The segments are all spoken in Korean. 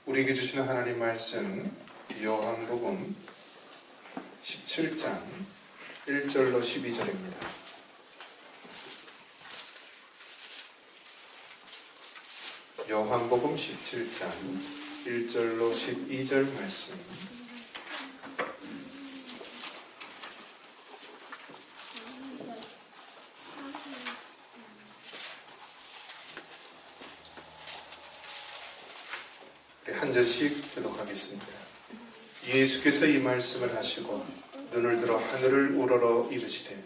우리에게 주시는 하나님 말씀 요한복음 17장 1절로 12절입니다. 요한복음 17장 1절로 12절 말씀. 한 절씩 교독하겠습니다. 예수께서 이 말씀을 하시고 눈을 들어 하늘을 우러러 이르시되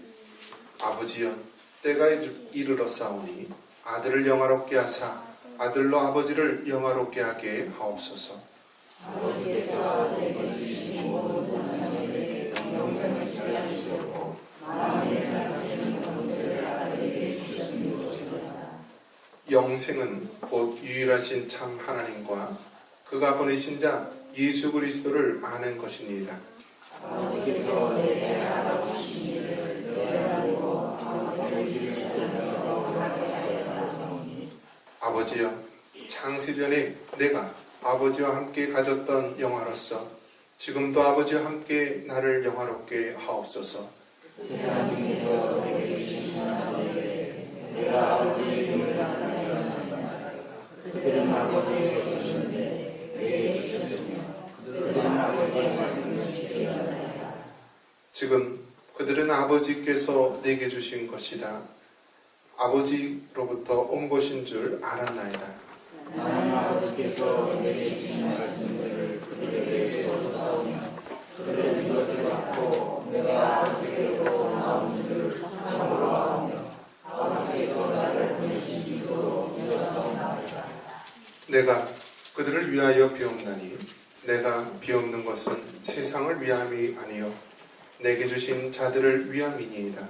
아버지여 때가 이르렀사오니 아들을 영화롭게 하사 아들로 아버지를 영화롭게 하게 하옵소서. 아버지께서 내게 주신 모든 자녀에게 영생을 주게 하시고 마음에 가시는 권세를 아들에게 주셨으리로다. 영생은 곧 유일하신 참 하나님과 그가 보내신 자 예수 그리스도를 아는 것이니이다. 아버지께서 내게 알아주신 일을 내가 알고 아버지를 주셔서 하게 하였사오니 아버지여 창세전에 내가 아버지와 함께 가졌던 영화로서 지금도 아버지와 함께 나를 영화롭게 하옵소서. 하나님께서 내게 주신 자녀에게 내가 아버지의 이름을 하나님이라 그들은 아버지의 것인데 내게 주셨으며 그들은 아버지의 말씀을 지키었나이다. 지금 그들은 아버지께서 내게 주신 것이다. 아버지로부터 온 것인 줄 알았나이다. 나는 아버지께서 내게 주신 말씀들을 그들에게 주었사오며 그들은 이것을 받고 내가 아버지께로 나온 줄 참으로 아오며 아버지께서 나를 보내신 줄도 믿었사오나이다. 내가 그들을 위하여 비옵나니 내가 비옵는 것은 세상을 위함이 아니요 내게 주신 자들을 위함이니이다.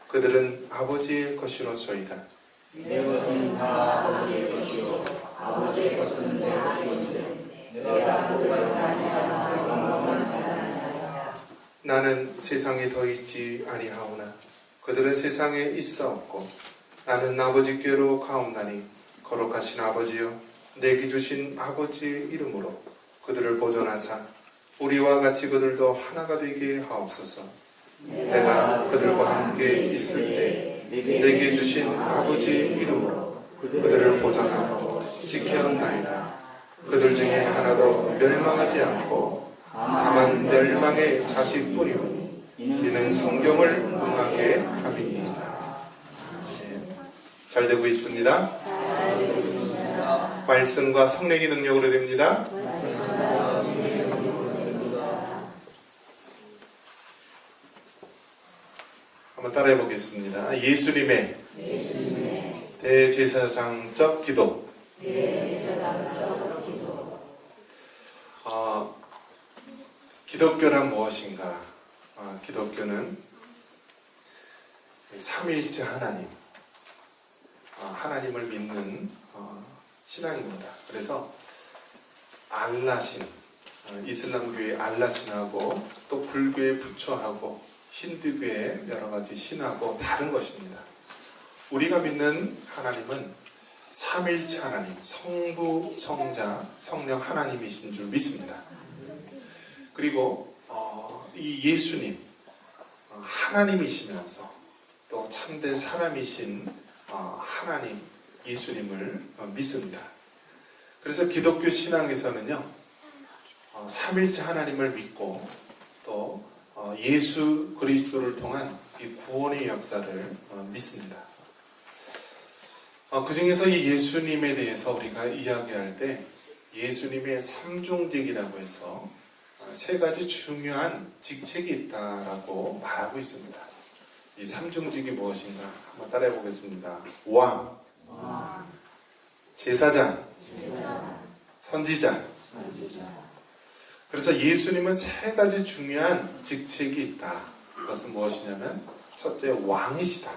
그들은 아버지의 것이로소이다. 내 것은 다 아버지의 것이요 아버지의 것은 내 것이온데 내가 그들을 아니하나 영광을 받아나이다. 나는 세상에 더 있지 아니하오나 그들은 세상에 있사옵고 나는 아버지께로 가옵나니 거룩하신 아버지여 내게 주신 아버지의 이름으로 그들을 보존하사 우리와 같이 그들도 하나가 되게 하옵소서. 내가 그들과 함께 있을 때 내게 주신 아버지의 이름으로 그들을 보존하고 지켰나이다. 그들 중에 하나도 멸망하지 않고 다만 멸망의 자식뿐이오니 이는 성경을 응하게 함이니이다. 잘 되고 있습니다. 말씀과 성령의 능력으로 됩니다. 한번 따라해 보겠습니다. 예수님의 대제사장적 기도. 기독교란 무엇인가? 기독교는 삼위일체 하나님, 하나님을 믿는 신앙입니다. 그래서 알라신, 이슬람교의 알라신하고 또 불교의 부처하고 힌두교의 여러 가지 신하고 다른 것입니다. 우리가 믿는 하나님은 삼위일체 하나님, 성부, 성자, 성령 하나님이신 줄 믿습니다. 그리고 이 예수님, 하나님이시면서 또 참된 사람이신 하나님, 예수님을 믿습니다. 그래서 기독교 신앙에서는요, 삼위일체 하나님을 믿고 또 예수 그리스도를 통한 이 구원의 역사를 믿습니다. 그 중에서 이 예수님에 대해서 우리가 이야기할 때 예수님의 삼중직이라고 해서 세 가지 중요한 직책이 있다라고 말하고 있습니다. 이 삼중직이 무엇인가 한번 따라해 보겠습니다. 왕, 제사장, 선지자. 그래서 예수님은 세 가지 중요한 직책이 있다. 그것은 무엇이냐면 첫째, 왕이시다.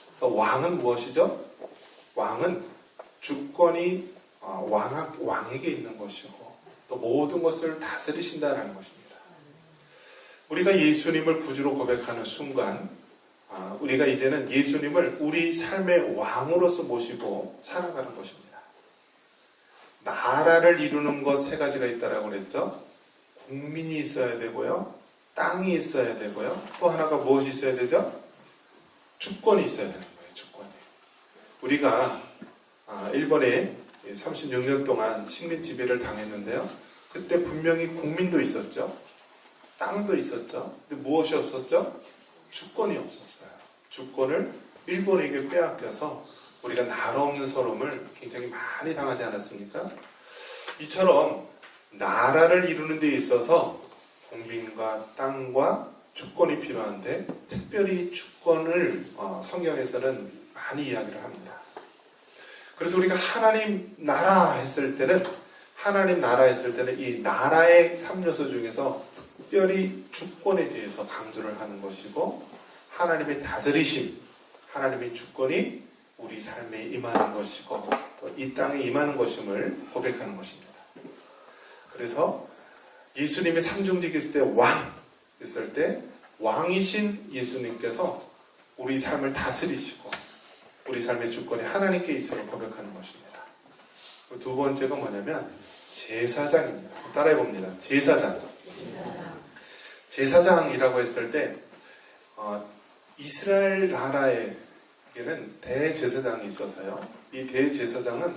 그래서 왕은 무엇이죠? 왕은 주권이 왕에게 있는 것이고 또 모든 것을 다스리신다라는 것입니다. 우리가 예수님을 구주로 고백하는 순간 우리가 이제는 예수님을 우리 삶의 왕으로서 모시고 살아가는 것입니다. 나라를 이루는 것 세 가지가 있다라고 그랬죠. 국민이 있어야 되고요. 땅이 있어야 되고요. 또 하나가 무엇이 있어야 되죠? 주권이 있어야 되는 거예요. 주권이. 우리가 일본에 36년 동안 식민 지배를 당했는데요. 그때 분명히 국민도 있었죠. 땅도 있었죠. 근데 무엇이 없었죠? 주권이 없었어요. 주권을 일본에게 빼앗겨서 우리가 나라 없는 서름을 굉장히 많이 당하지 않았습니까? 이처럼 나라를 이루는 데 있어서 국민과 땅과 주권이 필요한데 특별히 주권을 성경에서는 많이 이야기를 합니다. 그래서 우리가 하나님 나라 했을 때는 이 나라의 3요소 중에서 특별히 주권에 대해서 강조를 하는 것이고 하나님의 다스리심, 하나님의 주권이 우리 삶에 임하는 것이고 또 이 땅에 임하는 것임을 고백하는 것입니다. 그래서 예수님의 삼중직 있을 때 왕 있을 때 왕이신 예수님께서 우리 삶을 다스리시고 우리 삶의 주권이 하나님께 있음을 고백하는 것입니다. 두 번째가 뭐냐면 제사장입니다. 따라해 봅니다. 제사장이라고 했을 때 이스라엘 나라에게는 대제사장이 있어서요. 이 대제사장은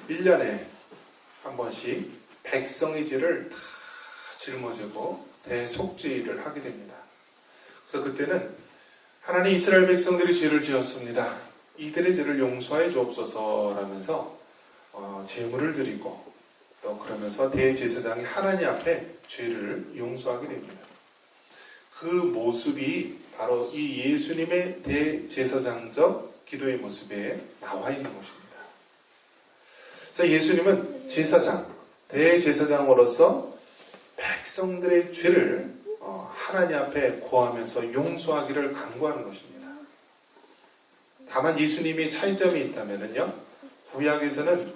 1년에 한 번씩 백성의 죄를 다 짊어지고 대속죄를 하게 됩니다. 그래서 그때는 하나님 이스라엘 백성들이 죄를 지었습니다. 이들의 죄를 용서해 주옵소서라면서 제물을 드리고 또 그러면서 대제사장이 하나님 앞에 죄를 용서하게 됩니다. 그 모습이 바로 이 예수님의 대제사장적 기도의 모습에 나와 있는 것입니다. 그래서 예수님은 제사장, 대제사장으로서 백성들의 죄를 하나님 앞에 고하면서 용서하기를 간구하는 것입니다. 다만 예수님의 차이점이 있다면요, 구약에서는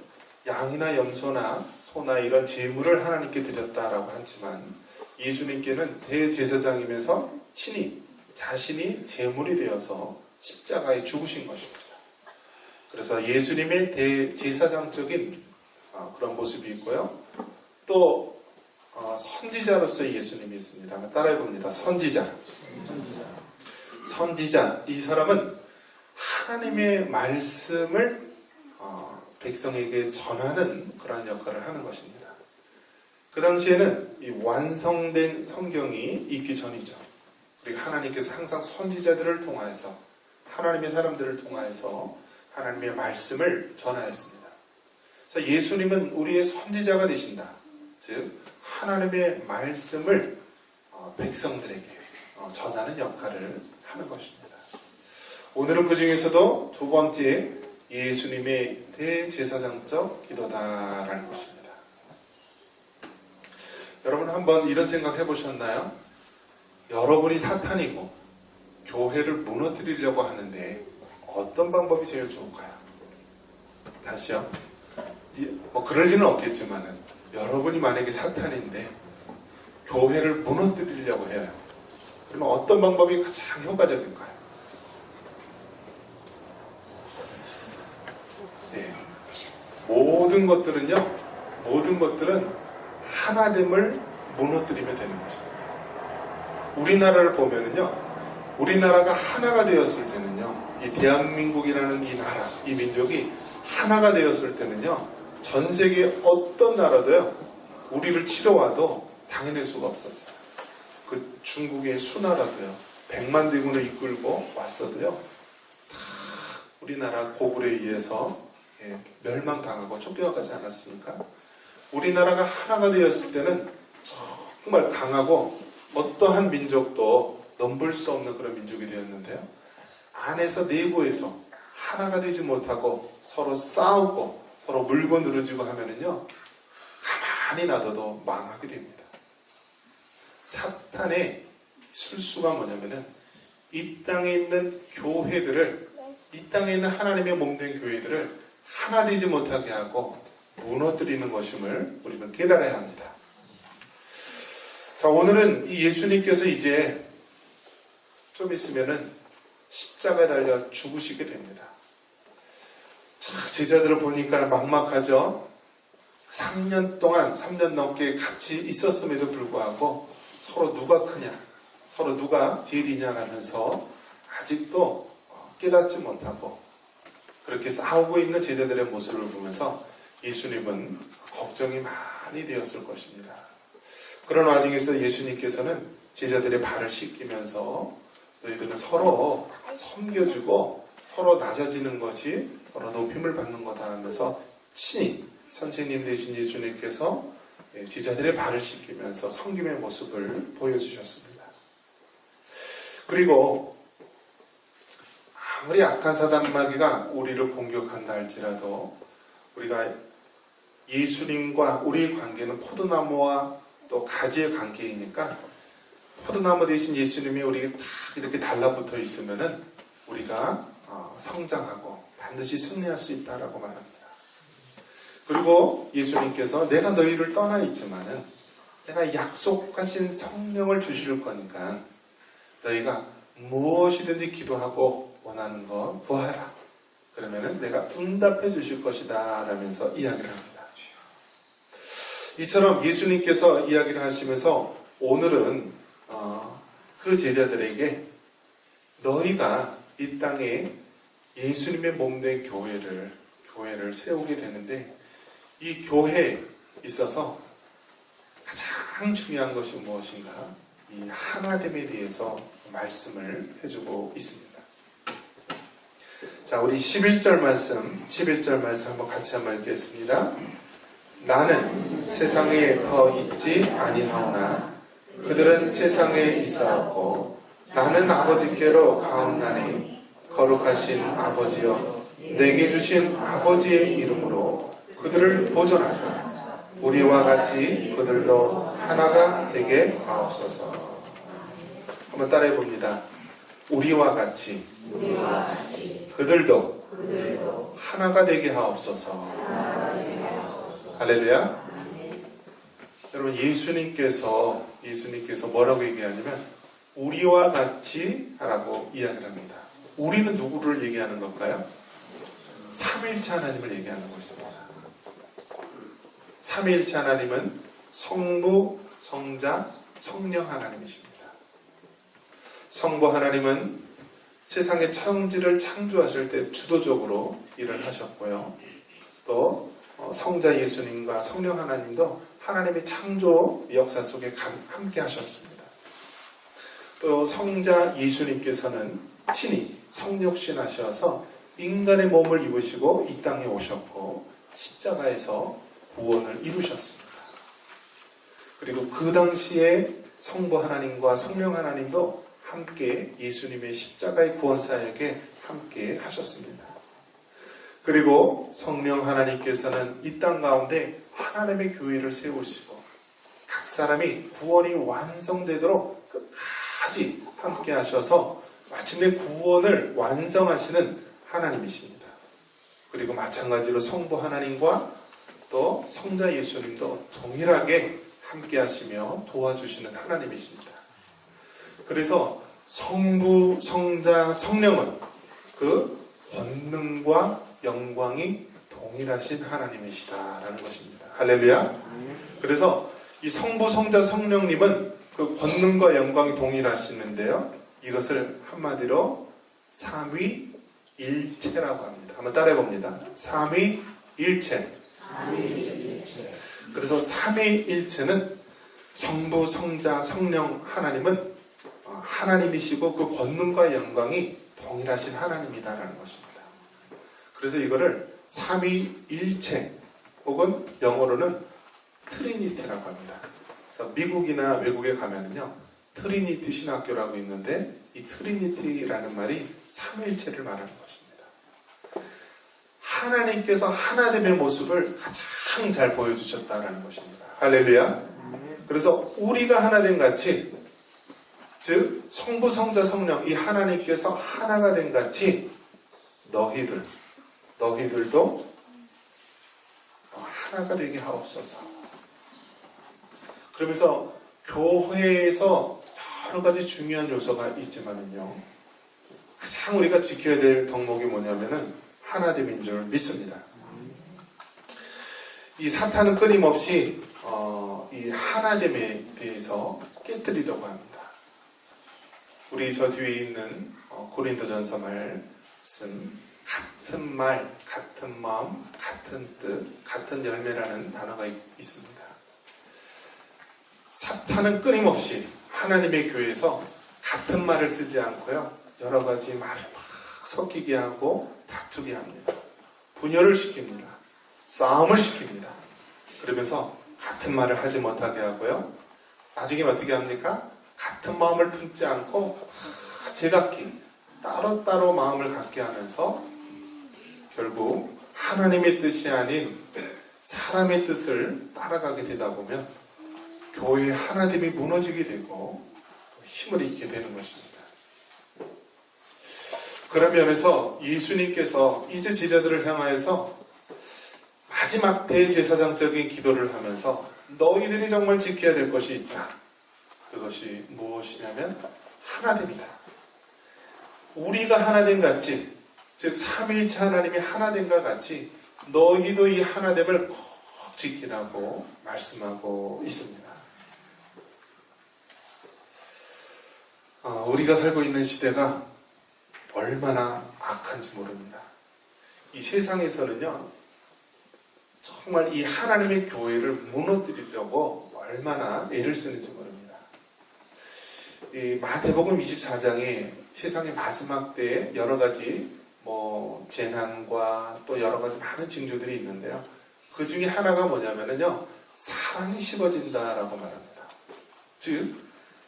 양이나 염소나 소나 이런 제물을 하나님께 드렸다라고 하지만 예수님께는 대제사장이면서 친히 자신이 제물이 되어서 십자가에 죽으신 것입니다. 그래서 예수님의 대제사장적인 그런 모습이 있고요. 또 선지자로서의 예수님이 있습니다. 따라해 봅니다. 선지자. 이 사람은 하나님의 말씀을 백성에게 전하는 그러한 역할을 하는 것입니다. 그 당시에는 이 완성된 성경이 있기 전이죠. 그리고 하나님께서 항상 선지자들을 통하여서 하나님의 사람들을 통하여서 하나님의 말씀을 전하였습니다. 그래서 예수님은 우리의 선지자가 되신다. 즉 하나님의 말씀을 백성들에게 전하는 역할을 하는 것입니다. 오늘은 그 중에서도 두 번째 예수님의 대제사장적 기도다라는 것입니다. 여러분 한번 이런 생각 해보셨나요? 여러분이 사탄이고 교회를 무너뜨리려고 하는데 어떤 방법이 제일 좋을까요? 다시요. 뭐 그럴 리는 없겠지만은 여러분이 만약에 사탄인데 교회를 무너뜨리려고 해요. 그러면 어떤 방법이 가장 효과적일까요? 네. 모든 것들은 하나됨을 무너뜨리면 되는 것입니다. 우리나라를 보면은요, 우리나라가 하나가 되었을 때는요, 이 대한민국이라는 이 나라, 이 민족이 하나가 되었을 때는요, 전 세계 어떤 나라도요, 우리를 치러 와도 당해낼 수가 없었어요. 그 중국의 수나라도요, 100만 대군을 이끌고 왔어도요, 다 우리나라 고불에 의해서 멸망당하고 쫓겨가지 않았습니까? 우리나라가 하나가 되었을 때는 정말 강하고 어떠한 민족도 넘볼 수 없는 그런 민족이 되었는데요. 안에서 내부에서 하나가 되지 못하고 서로 싸우고 서로 물고 늘어지고 하면은요, 가만히 놔둬도 망하게 됩니다. 사탄의 술수가 뭐냐면은 이 땅에 있는 교회들을, 이 땅에 있는 하나님의 몸된 교회들을 하나 되지 못하게 하고 무너뜨리는 것임을 우리는 깨달아야 합니다. 자, 오늘은 이 예수님께서 이제 좀 있으면은 십자가에 달려 죽으시게 됩니다. 자, 제자들을 보니까 막막하죠. 3년 동안, 3년 넘게 같이 있었음에도 불구하고 서로 누가 크냐, 서로 누가 제일이냐라면서 아직도 깨닫지 못하고 그렇게 싸우고 있는 제자들의 모습을 보면서 예수님은 걱정이 많이 되었을 것입니다. 그런 와중에서 예수님께서는 제자들의 발을 씻기면서 너희들은 서로 섬겨주고 서로 낮아지는 것이 서로 높임을 받는 거다 하면서 친히 선생님 되신 예수님께서 제자들의 발을 씻기면서 섬김의 모습을 보여주셨습니다. 그리고 아무리 악한 사단마귀가 우리를 공격한다 할지라도 우리가 예수님과 우리의 관계는 포도나무와 또 가지의 관계이니까 포도나무 대신 예수님이 우리가 딱 이렇게 달라붙어 있으면은 우리가 성장하고 반드시 승리할 수 있다라고 말합니다. 그리고 예수님께서 내가 너희를 떠나 있지만은 내가 약속하신 성령을 주실 거니까 너희가 무엇이든지 기도하고 원하는 거 구하라. 그러면은 내가 응답해 주실 것이다 라면서 이야기를 합니다. 이처럼 예수님께서 이야기를 하시면서 오늘은 그 제자들에게 너희가 이 땅에 예수님의 몸된 교회를 세우게 되는데 이 교회에 있어서 가장 중요한 것이 무엇인가? 이 하나됨에 대해서 말씀을 해주고 있습니다. 자, 우리 11절 말씀 한번 같이 한번 읽겠습니다. 나는 세상에 더 있지 아니하오나 그들은 세상에 있사옵고 나는 아버지께로 가옵나니 거룩하신 아버지여 내게 주신 아버지의 이름으로 그들을 보존하사 우리와 같이 그들도 하나가 되게 하옵소서. 한번 따라해 봅니다. 우리와 같이 그들도 하나가 되게 하옵소서. 할렐루야. 여러분 예수님께서 뭐라고 얘기하냐면 우리와 같이 하라고 이야기를 합니다. 우리는 누구를 얘기하는 걸까요? 삼위일체 하나님을 얘기하는 것입니다. 삼위일체 하나님은 성부, 성자, 성령 하나님이십니다. 성부 하나님은 세상의 천지를 창조하실 때 주도적으로 일을 하셨고요. 또 성자 예수님과 성령 하나님도 하나님의 창조 역사 속에 함께 하셨습니다. 또 성자 예수님께서는 친히 성육신하셔서 인간의 몸을 입으시고 이 땅에 오셨고 십자가에서 구원을 이루셨습니다. 그리고 그 당시에 성부 하나님과 성령 하나님도 함께 예수님의 십자가의 구원 사역에 함께 하셨습니다. 그리고 성령 하나님께서는 이 땅 가운데 하나님의 교회를 세우시고 각 사람이 구원이 완성되도록 끝까지 함께 하셔서 마침내 구원을 완성하시는 하나님이십니다. 그리고 마찬가지로 성부 하나님과 또 성자 예수님도 동일하게 함께 하시며 도와주시는 하나님이십니다. 그래서 성부, 성자, 성령은 그 권능과 영광이 동일하신 하나님이시다라는 것입니다. 할렐루야. 그래서 이 성부, 성자, 성령님은 그 권능과 영광이 동일하시는데요. 이것을 한마디로 삼위일체라고 합니다. 한번 따라해 봅니다. 삼위일체. 그래서 삼위일체는 성부, 성자, 성령 하나님은 하나님이시고 그 권능과 영광이 동일하신 하나님이다라는 것입니다. 그래서 이거를 삼위일체 혹은 영어로는 트리니티라고 합니다. 그래서 미국이나 외국에 가면은요 트리니티 신학교라고 있는데 이 트리니티라는 말이 삼위일체를 말하는 것입니다. 하나님께서 하나됨의 모습을 가장 잘 보여주셨다는 것입니다. 할렐루야. 그래서 우리가 하나됨 같이 즉 성부, 성자, 성령 이 하나님께서 하나가 된 같이 너희들도 하나가 되게 하옵소서. 그러면서 교회에서 여러 가지 중요한 요소가 있지만은요 가장 우리가 지켜야 될 덕목이 뭐냐면은 하나됨인 줄 믿습니다. 이 사탄은 끊임없이 이 하나됨에 대해서 깨뜨리려고 합니다. 우리 저 뒤에 있는 고린도전서 말씀, 같은 말, 같은 마음, 같은 뜻, 같은 열매라는 단어가 있습니다. 사탄은 끊임없이 하나님의 교회에서 같은 말을 쓰지 않고요, 여러 가지 말을 막 섞이게 하고 다투게 합니다. 분열을 시킵니다. 싸움을 시킵니다. 그러면서 같은 말을 하지 못하게 하고요, 나중에 어떻게 합니까? 같은 마음을 품지 않고 제각기 따로따로 마음을 갖게 하면서 결국 하나님의 뜻이 아닌 사람의 뜻을 따라가게 되다 보면 교회의 하나됨이 무너지게 되고 힘을 잃게 되는 것입니다. 그런 면에서 예수님께서 이제 제자들을 향하여서 마지막 대제사장적인 기도를 하면서 너희들이 정말 지켜야 될 것이 있다. 그것이 무엇이냐면 하나됨이다. 우리가 하나됨 같이, 즉 삼위일체 하나님이 하나됨과 같이 너희도 이 하나됨을 꼭 지키라고 말씀하고 있습니다. 우리가 살고 있는 시대가 얼마나 악한지 모릅니다. 이 세상에서는요, 정말 이 하나님의 교회를 무너뜨리려고 얼마나 애를 쓰는지 모릅니다. 이 마태복음 24장에 세상의 마지막 때에 여러 가지 재난과 또 여러 가지 많은 징조들이 있는데요. 그 중에 하나가 뭐냐면요, 사랑이 식어진다라고 말합니다. 즉,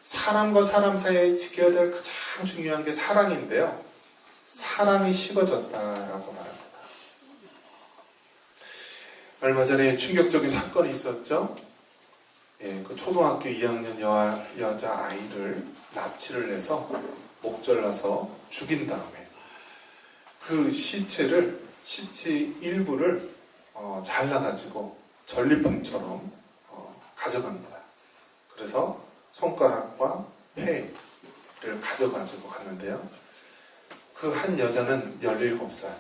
사람과 사람 사이에 지켜야 될 가장 중요한 게 사랑인데요, 사랑이 식어졌다라고 말합니다. 얼마 전에 충격적인 사건이 있었죠. 그 초등학교 2학년 여자 아이를 납치를 해서 목절라서 죽인 다음에 그 시체 일부를 잘라가지고 전리품처럼 가져갑니다. 그래서 손가락과 폐를 가져가지고 갔는데요. 그 한 여자는 17살,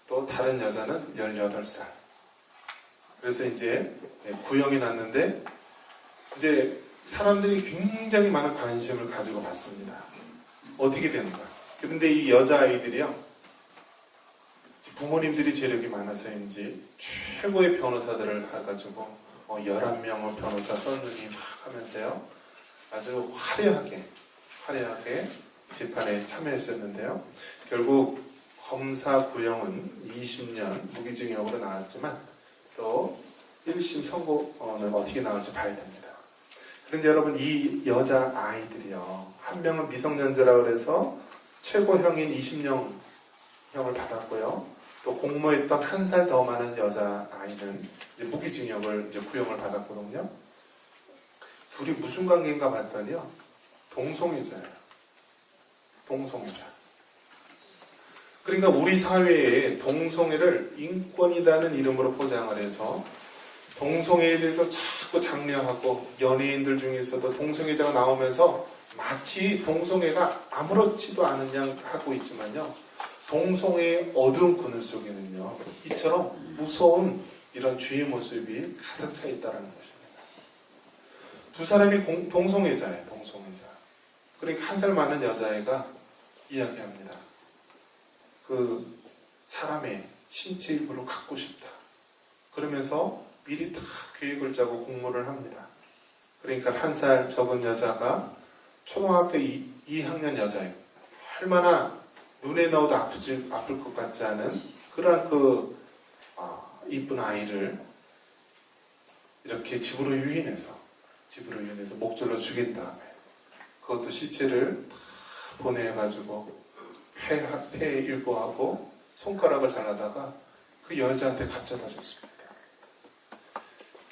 또 다른 여자는 18살. 그래서 이제 구형이 났는데, 이제 사람들이 굉장히 많은 관심을 가지고 봤습니다. 어떻게 되는가. 그런데 이 여자아이들이요, 부모님들이 재력이 많아서인지 최고의 변호사들을 해가지고 11명의 변호사 썼느니 막 하면서요, 아주 화려하게 재판에 참여했었는데요. 결국 검사 구형은 20년 무기징역으로 나왔지만 또 1심 선고는 어떻게 나올지 봐야 됩니다. 그런데 여러분, 이 여자 아이들이요, 한 명은 미성년자라고 해서 최고형인 20년형을 받았고요, 또 공모했던 1살 더 많은 여자 아이는 이제 무기징역을 이제 구형을 받았거든요. 둘이 무슨 관계인가 봤더니요, 동성애자예요. 동성애자. 그러니까 우리 사회에 동성애를 인권이라는 이름으로 포장을 해서 동성애에 대해서 자꾸 장려하고, 연예인들 중에서도 동성애자가 나오면서 마치 동성애가 아무렇지도 않은 양 하고 있지만요, 동성애의 어두운 그늘 속에는요, 이처럼 무서운 이런 죄의 모습이 가득 차 있다는 것입니다. 두 사람이 동성애자예요. 동성애자. 그러니까 1살 많은 여자애가 이야기합니다. 그 사람의 신체 일부를 갖고 싶다. 그러면서 미리 다 계획을 짜고 공모를 합니다. 그러니까 1살 적은 여자가 초등학교 2학년 여자예요. 얼마나 눈에 넣어도 아플 것 같지 않은 그러한 이쁜 아이를 이렇게 집으로 유인해서 목줄로 죽인 다음에 그것도 시체를 다 보내가지고 폐 일부하고 손가락을 잘라다가 그 여자한테 가져다 줬습니다.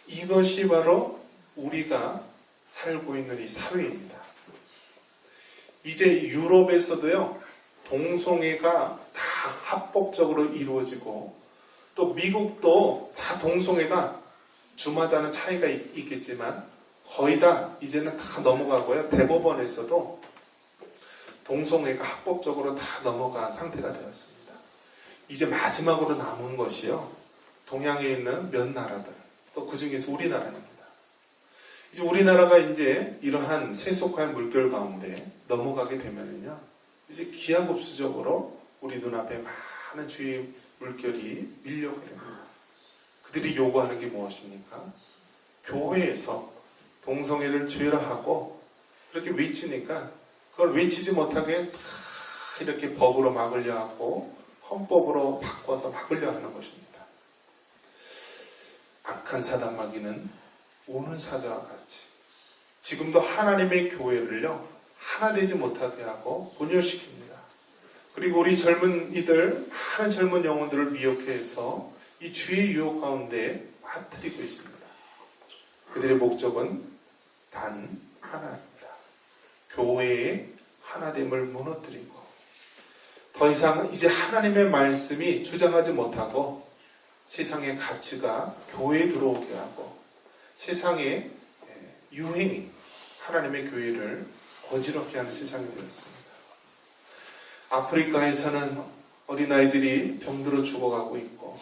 이것이 바로 우리가 살고 있는 이 사회입니다. 이제 유럽에서도요, 동성애가 다 합법적으로 이루어지고, 또 미국도 다 동성애가 주마다는 차이가 있겠지만 거의 다 이제는 다 넘어가고요, 대법원에서도 동성애가 합법적으로 다 넘어간 상태가 되었습니다. 이제 마지막으로 남은 것이요, 동양에 있는 몇 나라들, 또 그 중에서 우리나라입니다. 이제 우리나라가 이제 이러한 세속화의 물결 가운데 넘어가게 되면은요, 이제 기하급수적으로 우리 눈앞에 많은 주의 물결이 밀려오게 됩니다. 그들이 요구하는 게 무엇입니까? 교회에서 동성애를 죄라하고 그렇게 외치니까 그걸 외치지 못하게 다 이렇게 법으로 막으려 하고 헌법으로 바꿔서 막으려 하는 것입니다. 악한 사단마귀는 우는 사자와 같이 지금도 하나님의 교회를요 하나 되지 못하게 하고 분열시킵니다. 그리고 우리 젊은이들, 많은 젊은 영혼들을 미혹해 해서 이 주의 유혹 가운데 빠뜨리고 있습니다. 그들의 목적은 단 하나입니다. 교회의 하나됨을 무너뜨리고 더 이상 이제 하나님의 말씀이 주장하지 못하고 세상의 가치가 교회에 들어오게 하고 세상의 유행이 하나님의 교회를 어지럽게 하는 세상이 되었습니다. 아프리카에서는 어린아이들이 병들어 죽어가고 있고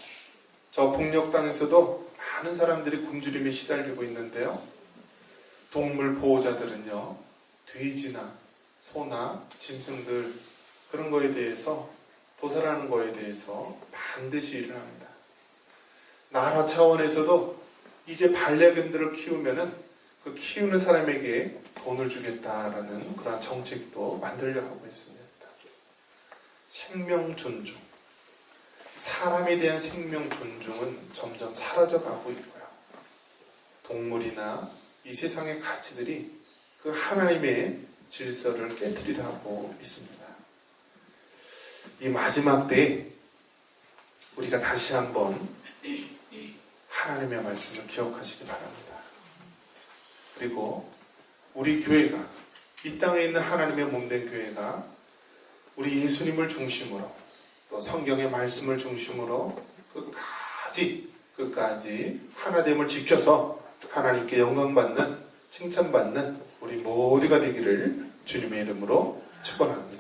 저 북녘 땅에서도 많은 사람들이 굶주림에 시달리고 있는데요. 동물 보호자들은요, 돼지나 소나 짐승들 그런 거에 대해서 도살하는 거에 대해서 반드시 일을 합니다. 나라 차원에서도 이제 반려견들을 키우면은 그 키우는 사람에게 돈을 주겠다라는 그런 정책도 만들려 하고 있습니다. 생명 존중, 사람에 대한 생명 존중은 점점 사라져가고 있고요. 동물이나 이 세상의 가치들이 그 하나님의 질서를 깨트리려 하고 있습니다. 이 마지막 때에 우리가 다시 한번 하나님의 말씀을 기억하시기 바랍니다. 그리고 우리 교회가, 이 땅에 있는 하나님의 몸된 교회가 우리 예수님을 중심으로 또 성경의 말씀을 중심으로 끝까지 하나됨을 지켜서 하나님께 영광받는, 칭찬받는 우리 모두가 되기를 주님의 이름으로 축원합니다.